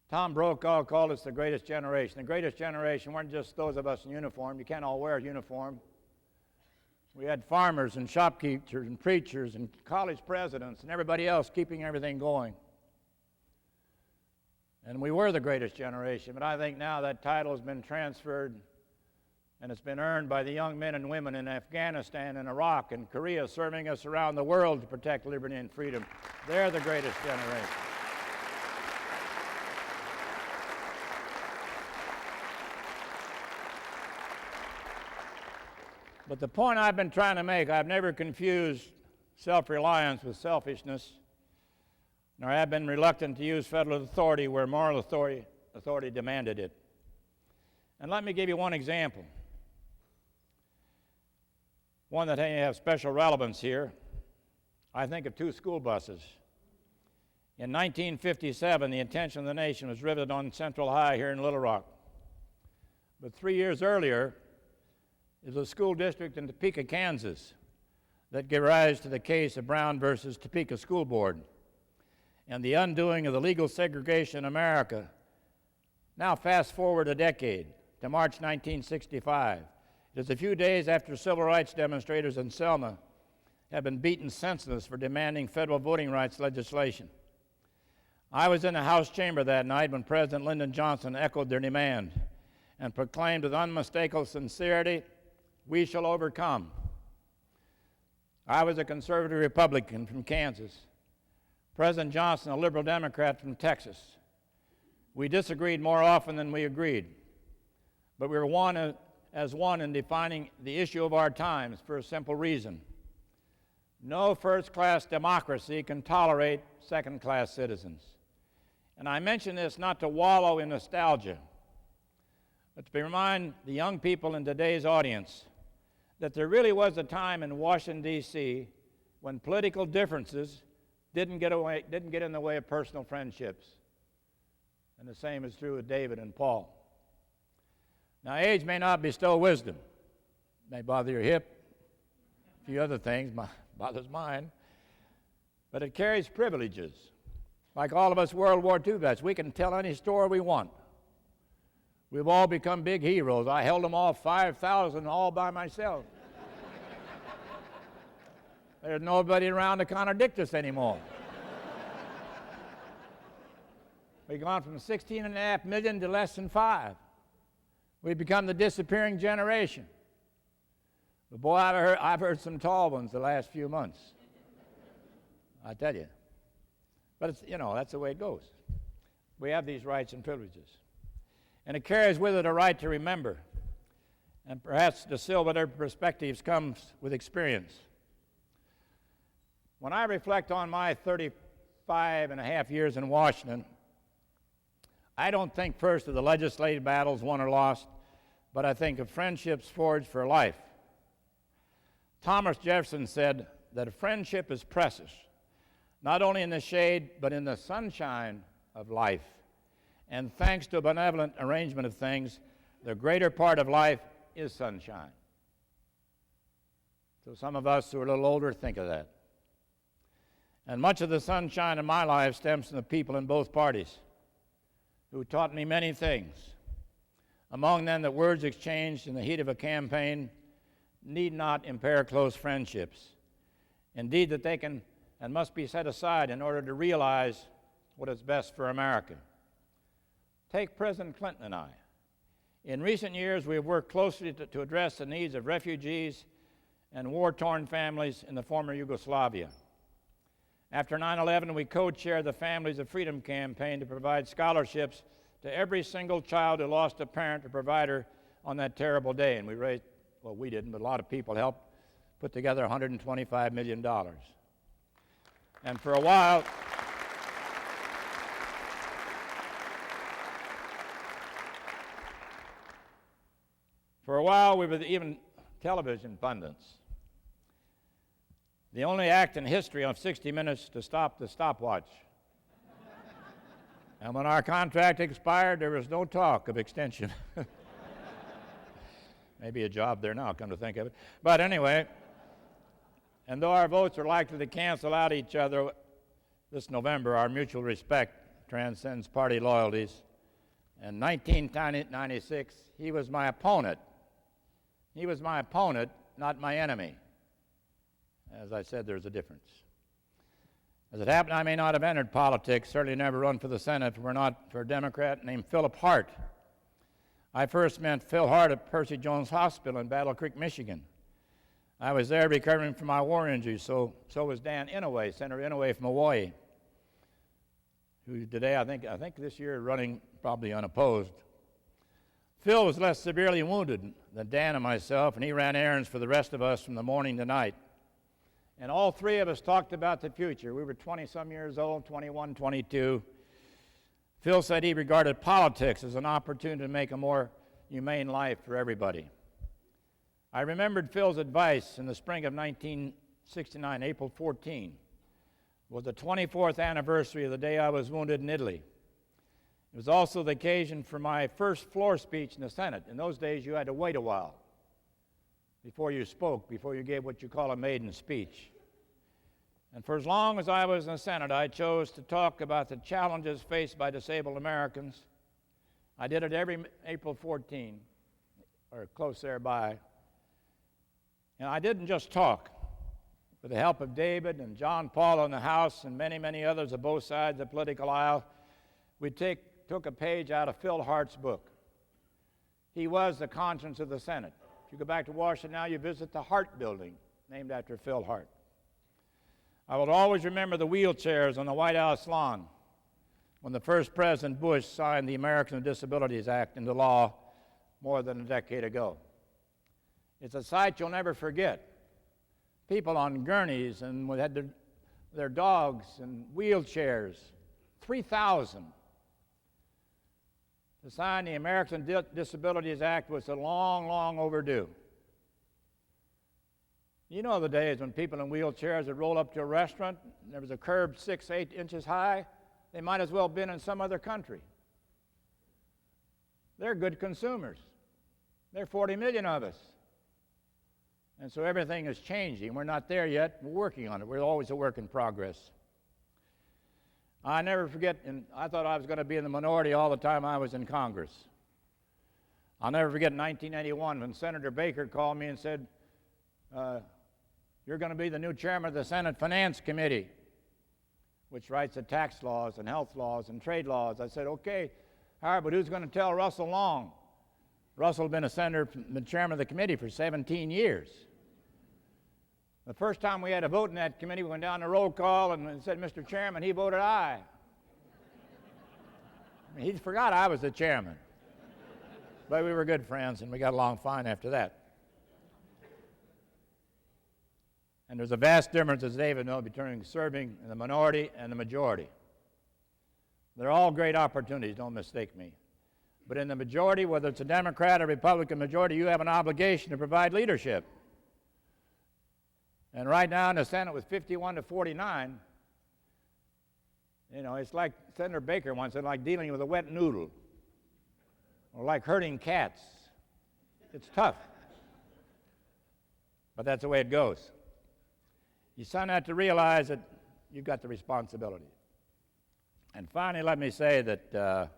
Tom Brokaw called us the greatest generation. The greatest generation weren't just those of us in uniform. You can't all wear a uniform. We had farmers and shopkeepers and preachers and college presidents and everybody else keeping everything going. And we were the greatest generation, but I think now that title has been transferred and it's been earned by the young men and women in Afghanistan and Iraq and Korea serving us around the world to protect liberty and freedom. They're the greatest generation. But the point I've been trying to make, I've never confused self-reliance with selfishness, nor have been reluctant to use federal authority where moral authority demanded it. And let me give you one example, one that may have special relevance here. I think of two school buses. In 1957, the attention of the nation was riveted on Central High here in Little Rock. But 3 years earlier, it was a school district in Topeka, Kansas, that gave rise to the case of Brown versus Topeka School Board and the undoing of the legal segregation in America. Now fast forward a decade to March 1965. It is a few days after civil rights demonstrators in Selma had been beaten senseless for demanding federal voting rights legislation. I was in the House chamber that night when President Lyndon Johnson echoed their demand and proclaimed with unmistakable sincerity, "We shall overcome." I was a conservative Republican from Kansas. President Johnson, a liberal Democrat from Texas. We disagreed more often than we agreed, but we were one as one in defining the issue of our times for a simple reason. No first-class democracy can tolerate second-class citizens. And I mention this not to wallow in nostalgia, but to remind the young people in today's audience that there really was a time in Washington, D.C. when political differences didn't get in the way of personal friendships. And the same is true with David and Paul. Now, age may not bestow wisdom. It may bother your hip, a few other things, bothers mine. But it carries privileges. Like all of us World War II vets, we can tell any story we want. We've all become big heroes. I held them all 5,000 all by myself. There's nobody around to contradict us anymore. We've gone from 16.5 million to less than 5. We've become the disappearing generation. But boy, I've heard some tall ones the last few months. I tell you. But it's, that's the way it goes. We have these rights and privileges. And it carries with it a right to remember. And perhaps the silver perspectives comes with experience. When I reflect on my 35 and a half years in Washington, I don't think first of the legislative battles won or lost, but I think of friendships forged for life. Thomas Jefferson said that a friendship is precious, not only in the shade, but in the sunshine of life. And thanks to a benevolent arrangement of things, the greater part of life is sunshine. So some of us who are a little older think of that. And much of the sunshine in my life stems from the people in both parties who taught me many things. Among them, that words exchanged in the heat of a campaign need not impair close friendships. Indeed, that they can and must be set aside in order to realize what is best for America. Take President Clinton and I. In recent years, we have worked closely to address the needs of refugees and war-torn families in the former Yugoslavia. After 9/11, we co-chaired the Families of Freedom campaign to provide scholarships to every single child who lost a parent or provider on that terrible day. And we raised, well, we didn't, but a lot of people helped put together $125 million. And for a while, we were even television pundits. The only act in history of 60 Minutes to stop the stopwatch. And when our contract expired, there was no talk of extension. Maybe a job there now, come to think of it. But anyway, and though our votes are likely to cancel out each other this November, our mutual respect transcends party loyalties. In 1996, he was my opponent. He was my opponent, not my enemy. As I said, there's a difference. As it happened, I may not have entered politics, certainly never run for the Senate if it were not for a Democrat named Philip Hart. I first met Phil Hart at Percy Jones Hospital in Battle Creek, Michigan. I was there recovering from my war injuries, so was Dan Inouye, Senator Inouye from Hawaii, who today, I think this year, running probably unopposed. Phil was less severely wounded than Dan and myself, and he ran errands for the rest of us from the morning to night. And all three of us talked about the future. We were 20-some years old, 21, 22. Phil said he regarded politics as an opportunity to make a more humane life for everybody. I remembered Phil's advice in the spring of 1969, April 14, was the 24th anniversary of the day I was wounded in Italy. It was also the occasion for my first floor speech in the Senate. In those days, you had to wait a while before you spoke, before you gave what you call a maiden speech. And for as long as I was in the Senate, I chose to talk about the challenges faced by disabled Americans. I did it every April 14, or close thereby. And I didn't just talk. With the help of David and John Paul in the House and many, many others of both sides of the political aisle, we took a page out of Phil Hart's book. He was the conscience of the Senate. If you go back to Washington now, you visit the Hart Building, named after Phil Hart. I will always remember the wheelchairs on the White House lawn when the first President Bush signed the Americans with Disabilities Act into law more than a decade ago. It's a sight you'll never forget. People on gurneys and had their dogs and wheelchairs, 3,000. To sign the Americans with Disabilities Act was a long, long overdue. You know the days when people in wheelchairs would roll up to a restaurant, and there was a curb 6, 8 inches high. They might as well have been in some other country. They're good consumers. There are 40 million of us. And so everything is changing. We're not there yet. We're working on it. We're always a work in progress. I never forget, and I thought I was going to be in the minority all the time I was in Congress. I'll never forget 1981 when Senator Baker called me and said, you're going to be the new chairman of the Senate Finance Committee, which writes the tax laws and health laws and trade laws. I said, okay, Howard, but who's going to tell Russell Long? Russell had been a senator, the chairman of the committee for 17 years. The first time we had a vote in that committee, we went down the roll call and said, Mr. Chairman, he voted aye. He forgot I was the chairman. But we were good friends, and we got along fine after that. And there's a vast difference, as David knows, between serving in the minority and the majority. They're all great opportunities, don't mistake me. But in the majority, whether it's a Democrat or Republican majority, you have an obligation to provide leadership. And right now in the Senate with 51 to 49, it's like Senator Baker once said, like dealing with a wet noodle or like herding cats. It's tough. But that's the way it goes. You soon have to realize that you've got the responsibility. And finally, let me say that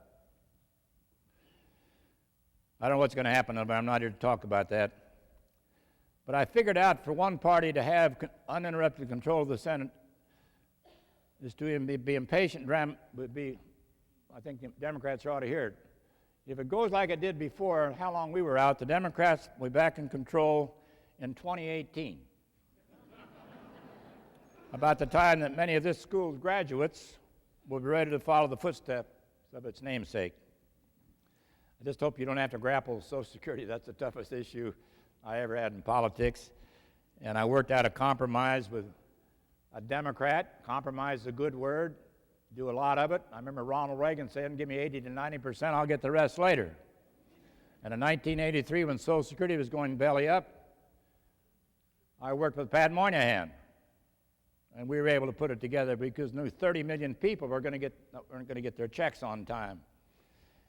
I don't know what's going to happen, but I'm not here to talk about that. But I figured out for one party to have uninterrupted control of the Senate is to be impatient, I think the Democrats ought to hear it. If it goes like it did before, how long we were out, the Democrats will be back in control in 2018. About the time that many of this school's graduates will be ready to follow the footsteps of its namesake. I just hope you don't have to grapple with Social Security. That's the toughest issue I ever had in politics. And I worked out a compromise with a Democrat. Compromise is a good word. Do a lot of it. I remember Ronald Reagan saying, give me 80 to 90%, I'll get the rest later. And in 1983, when Social Security was going belly up, I worked with Pat Moynihan. And we were able to put it together because we knew 30 million people weren't going to get their checks on time.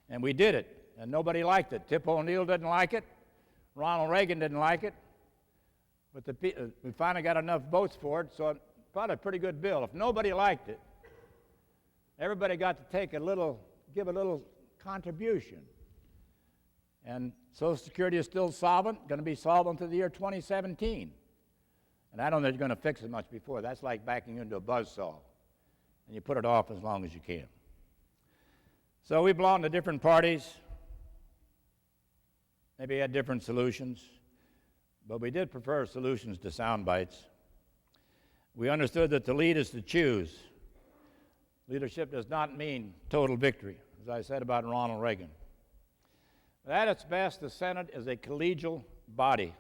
And we did it, and nobody liked it. Tip O'Neill didn't like it. Ronald Reagan didn't like it. But we finally got enough votes for it, so it brought a pretty good bill. If nobody liked it, everybody got to give a little contribution. And Social Security is still solvent, going to be solvent to the year 2017. And I don't think they're going to fix it much before. That's like backing into a buzzsaw. And you put it off as long as you can. So we belong to different parties. Maybe had different solutions. But we did prefer solutions to sound bites. We understood that to lead is to choose. Leadership does not mean total victory, as I said about Ronald Reagan. But at its best, the Senate is a collegial body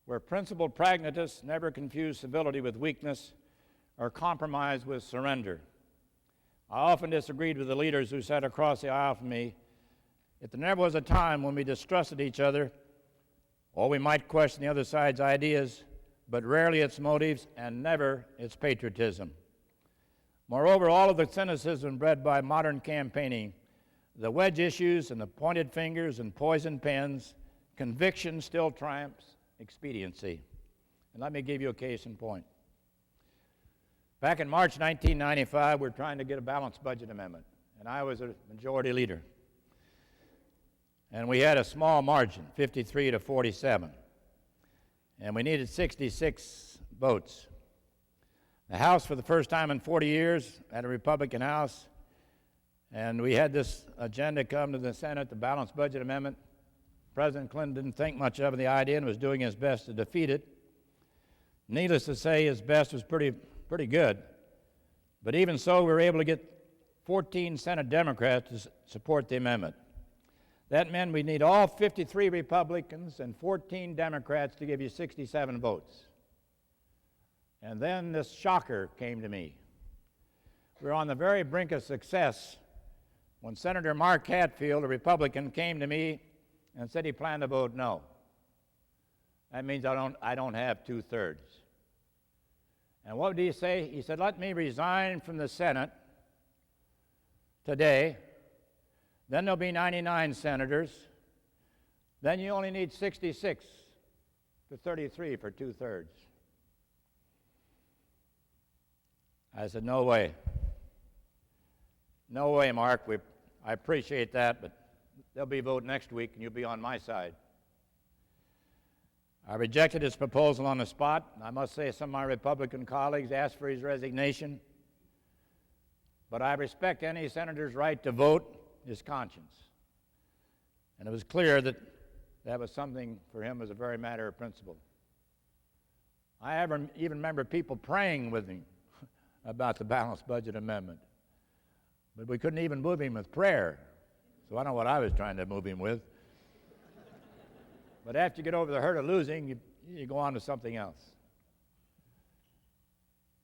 where principled pragmatists never confuse civility with weakness or compromise with surrender. I often disagreed with the leaders who sat across the aisle from me. If there never was a time when we distrusted each other, or we might question the other side's ideas, but rarely its motives and never its patriotism. Moreover, all of the cynicism bred by modern campaigning, the wedge issues and the pointed fingers and poison pens, conviction still triumphs expediency. And let me give you a case in point. Back in March 1995, we were trying to get a balanced budget amendment, and I was a majority leader. And we had a small margin, 53 to 47, and we needed 66 votes. The House, for the first time in 40 years, had a Republican House, and we had this agenda come to the Senate, the balanced budget amendment. President Clinton didn't think much of the idea and was doing his best to defeat it. Needless to say, his best was pretty good. But even so, we were able to get 14 Senate Democrats to support the amendment. That meant we need all 53 Republicans and 14 Democrats to give you 67 votes. And then this shocker came to me. We were on the very brink of success when Senator Mark Hatfield, a Republican, came to me and said he planned to vote no. That means I don't have 2/3. And what did he say? He said, let me resign from the Senate today. Then there'll be 99 senators. Then you only need 66 to 33 for 2/3. I said, no way. No way, Mark. I appreciate that, but there'll be a vote next week, and you'll be on my side. I rejected his proposal on the spot. I must say some of my Republican colleagues asked for his resignation. But I respect any senator's right to vote his conscience. And it was clear that that was something for him as a very matter of principle. I even remember people praying with me about the balanced budget amendment. But we couldn't even move him with prayer. So I don't know what I was trying to move him with. But after you get over the hurt of losing, you go on to something else.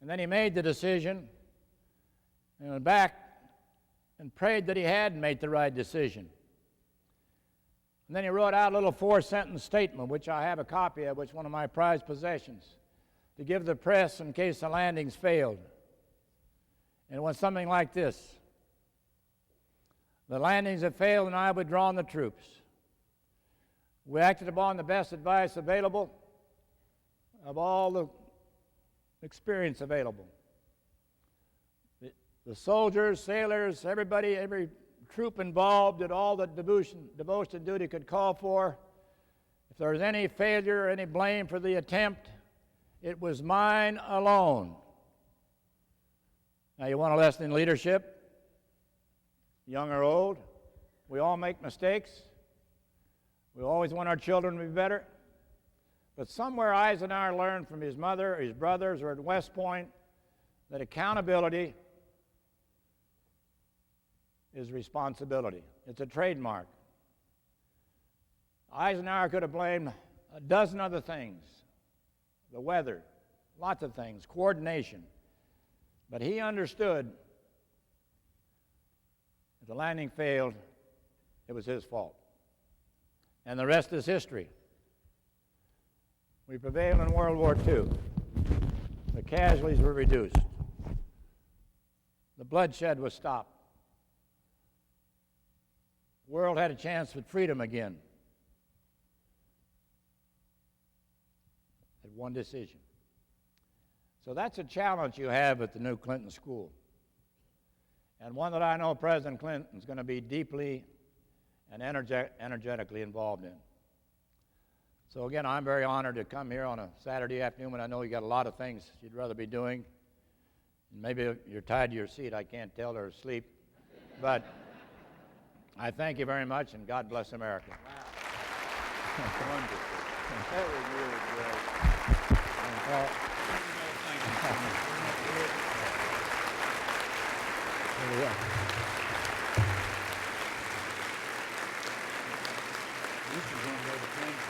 And then he made the decision and went back and prayed that he had made the right decision. And then he wrote out a little 4-sentence statement, which I have a copy of, which is one of my prized possessions, to give the press in case the landings failed. And it went something like this: the landings have failed and I have withdrawn the troops. We acted upon the best advice available of all the experience available. The soldiers, sailors, everybody, every troop involved did all that devotion and duty could call for. If there was any failure or any blame for the attempt, it was mine alone. Now, you want a lesson in leadership? Young or old, we all make mistakes. We always want our children to be better. But somewhere Eisenhower learned from his mother, or his brothers, or at West Point, that accountability is responsibility. It's a trademark. Eisenhower could have blamed a dozen other things, the weather, lots of things, coordination. But he understood if the landing failed, it was his fault. And the rest is history. We prevailed in World War II. The casualties were reduced. The bloodshed was stopped. The world had a chance at freedom again. At one decision. So that's a challenge you have at the new Clinton School. And one that I know President Clinton is going to be deeply and energetically involved in. So again, I'm very honored to come here on a Saturday afternoon when I know you got a lot of things you'd rather be doing. And maybe you're tied to your seat, I can't tell, or asleep. But I thank you very much, and God bless America. Wow. Wonderful. That was really great. This is one of the things.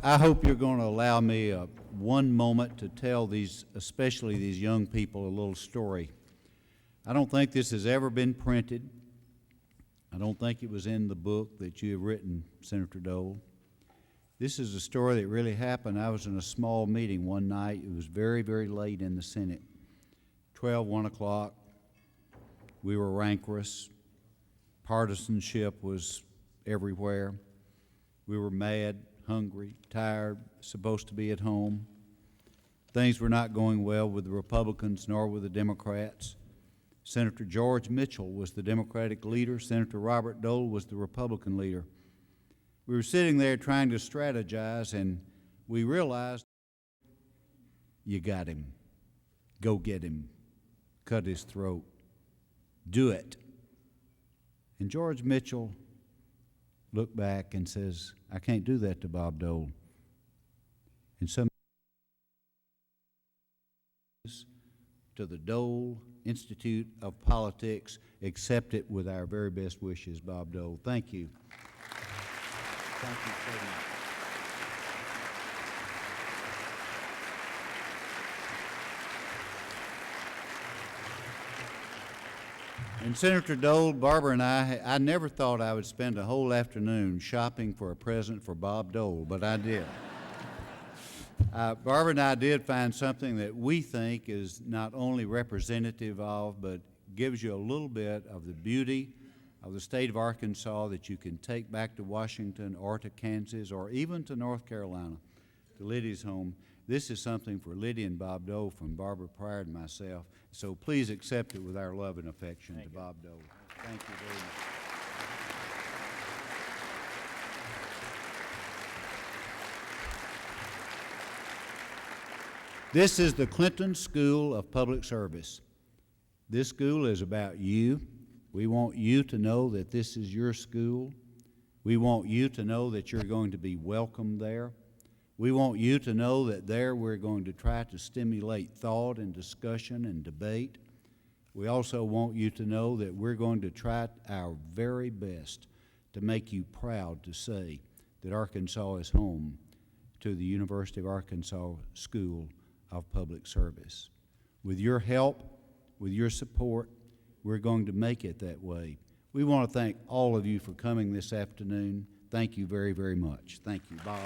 I hope you're going to allow me one moment to tell these, especially these young people, a little story. I don't think this has ever been printed. I don't think it was in the book that you have written, Senator Dole. This is a story that really happened. I was in a small meeting one night. It was very, very late in the Senate. 1 o'clock. We were rancorous. Partisanship was everywhere. We were mad, hungry, tired, supposed to be at home. Things were not going well with the Republicans nor with the Democrats. Senator George Mitchell was the Democratic leader. Senator Robert Dole was the Republican leader. We were sitting there trying to strategize, and we realized, you got him. Go get him. Cut his throat. Do it. And George Mitchell looked back and says, I can't do that to Bob Dole. And some to the Dole Institute of Politics, accept it with our very best wishes, Bob Dole. Thank you. Thank you so much. And Senator Dole, Barbara and I never thought I would spend a whole afternoon shopping for a present for Bob Dole, but I did. Barbara and I did find something that we think is not only representative of, but gives you a little bit of the beauty of the state of Arkansas that you can take back to Washington or to Kansas or even to North Carolina, to Lydia's home. This is something for Lydia and Bob Dole from Barbara Pryor and myself. So please accept it with our love and affection to Bob Dole. Thank you very much. This is the Clinton School of Public Service. This school is about you. We want you to know that this is your school. We want you to know that you're going to be welcome there. We want you to know that there we're going to try to stimulate thought and discussion and debate. We also want you to know that we're going to try our very best to make you proud to say that Arkansas is home to the University of Arkansas School of Public Service. With your help, with your support, we're going to make it that way. We want to thank all of you for coming this afternoon. Thank you very, very much. Thank you, Bob.